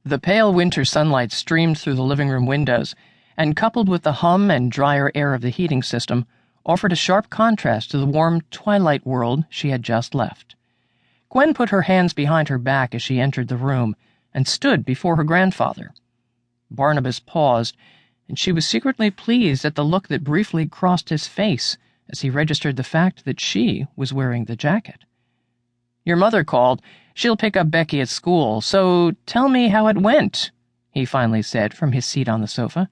The pale winter sunlight streamed through the living room windows, and coupled with the hum and drier air of the heating system, offered a sharp contrast to the warm twilight world she had just left. Gwen put her hands behind her back as she entered the room, and stood before her grandfather. Barnabas paused, and she was secretly pleased at the look that briefly crossed his face as he registered the fact that she was wearing the jacket. "Your mother called. She'll pick up Becky at school, so tell me how it went," he finally said from his seat on the sofa.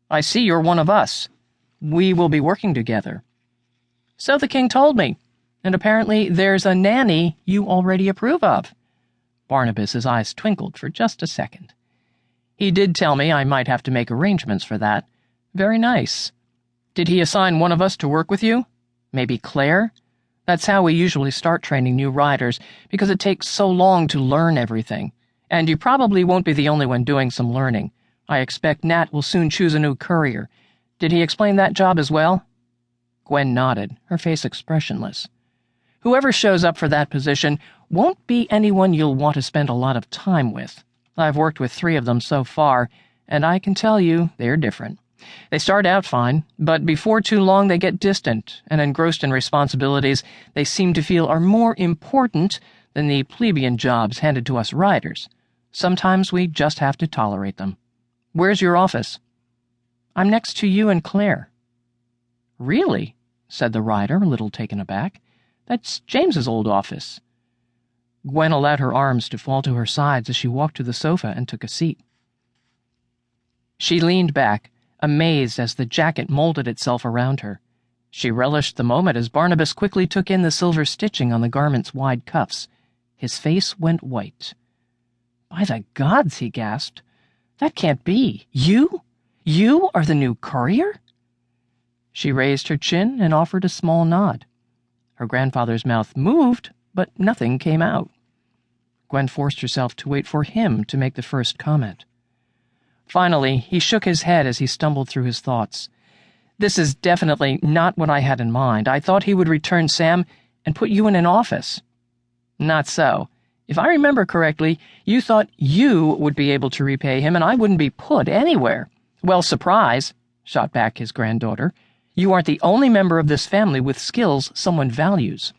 "I see you're one of us. We will be working together." "So the king told me, and apparently there's a nanny you already approve of." Barnabas's eyes twinkled for just a second. "He did tell me I might have to make arrangements for that. Very nice. Did he assign one of us to work with you? Maybe Claire? That's how we usually start training new riders, because it takes so long to learn everything. And you probably won't be the only one doing some learning. I expect Nat will soon choose a new courier. Did he explain that job as well?" Gwen nodded, her face expressionless. "Whoever shows up for that position won't be anyone you'll want to spend a lot of time with. I've worked with 3 of them so far, and I can tell you they're different. They start out fine, but before too long they get distant, and engrossed in responsibilities they seem to feel are more important than the plebeian jobs handed to us riders. Sometimes we just have to tolerate them. Where's your office?" "I'm next to you and Claire." "Really?" said the rider, a little taken aback. "That's James's old office." Gwen allowed her arms to fall to her sides as she walked to the sofa and took a seat. She leaned back, amazed as the jacket molded itself around her. She relished the moment as Barnabas quickly took in the silver stitching on the garment's wide cuffs. His face went white. "By the gods," he gasped. "That can't be. You? You are the new courier?" She raised her chin and offered a small nod. Her grandfather's mouth moved, but nothing came out. Gwen forced herself to wait for him to make the first comment. Finally, he shook his head as he stumbled through his thoughts. "This is definitely not what I had in mind. I thought he would return Sam and put you in an office." "Not so. If I remember correctly, you thought you would be able to repay him and I wouldn't be put anywhere." "Well, surprise," shot back his granddaughter. "You aren't the only member of this family with skills someone values."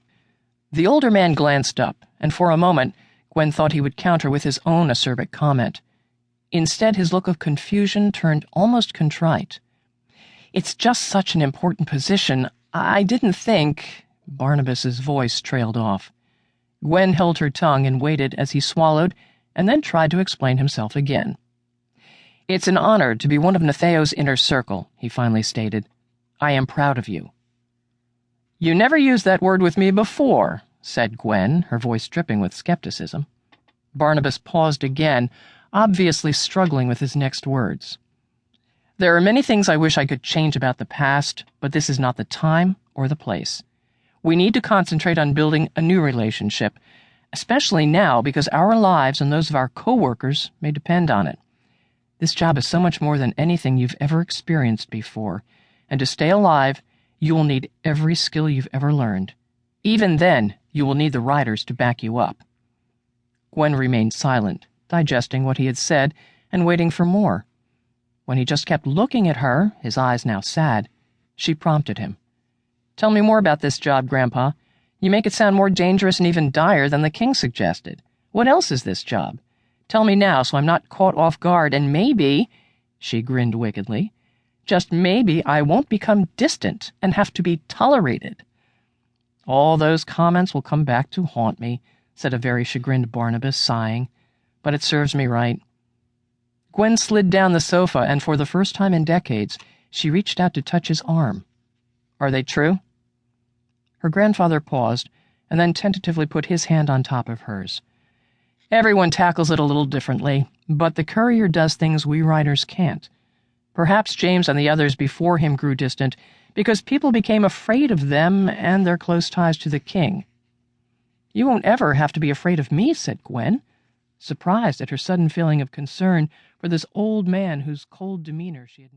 The older man glanced up, and for a moment Gwen thought he would counter with his own acerbic comment. Instead, his look of confusion turned almost contrite. "It's just such an important position. I didn't think—" Barnabas's voice trailed off. Gwen held her tongue and waited as he swallowed, and then tried to explain himself again. "It's an honor to be one of Nathao's inner circle," he finally stated. "I am proud of you." "You never used that word with me before," said Gwen, her voice dripping with skepticism. Barnabas paused again, obviously struggling with his next words. "There are many things I wish I could change about the past, but this is not the time or the place. We need to concentrate on building a new relationship, especially now because our lives and those of our co-workers may depend on it. This job is so much more than anything you've ever experienced before, and to stay alive, you will need every skill you've ever learned. Even then, you will need the riders to back you up." Gwen remained silent, digesting what he had said and waiting for more. When he just kept looking at her, his eyes now sad, she prompted him. "Tell me more about this job, Grandpa. You make it sound more dangerous and even dire than the king suggested. What else is this job? Tell me now so I'm not caught off guard, and maybe," she grinned wickedly, "just maybe I won't become distant and have to be tolerated." "All those comments will come back to haunt me," said a very chagrined Barnabas, sighing. "But it serves me right." Gwen slid down the sofa, and for the first time in decades, she reached out to touch his arm. "Are they true?" Her grandfather paused, and then tentatively put his hand on top of hers. "Everyone tackles it a little differently, but the courier does things we riders can't. Perhaps James and the others before him grew distant because people became afraid of them and their close ties to the king." "You won't ever have to be afraid of me," said Gwen, surprised at her sudden feeling of concern for this old man whose cold demeanor she had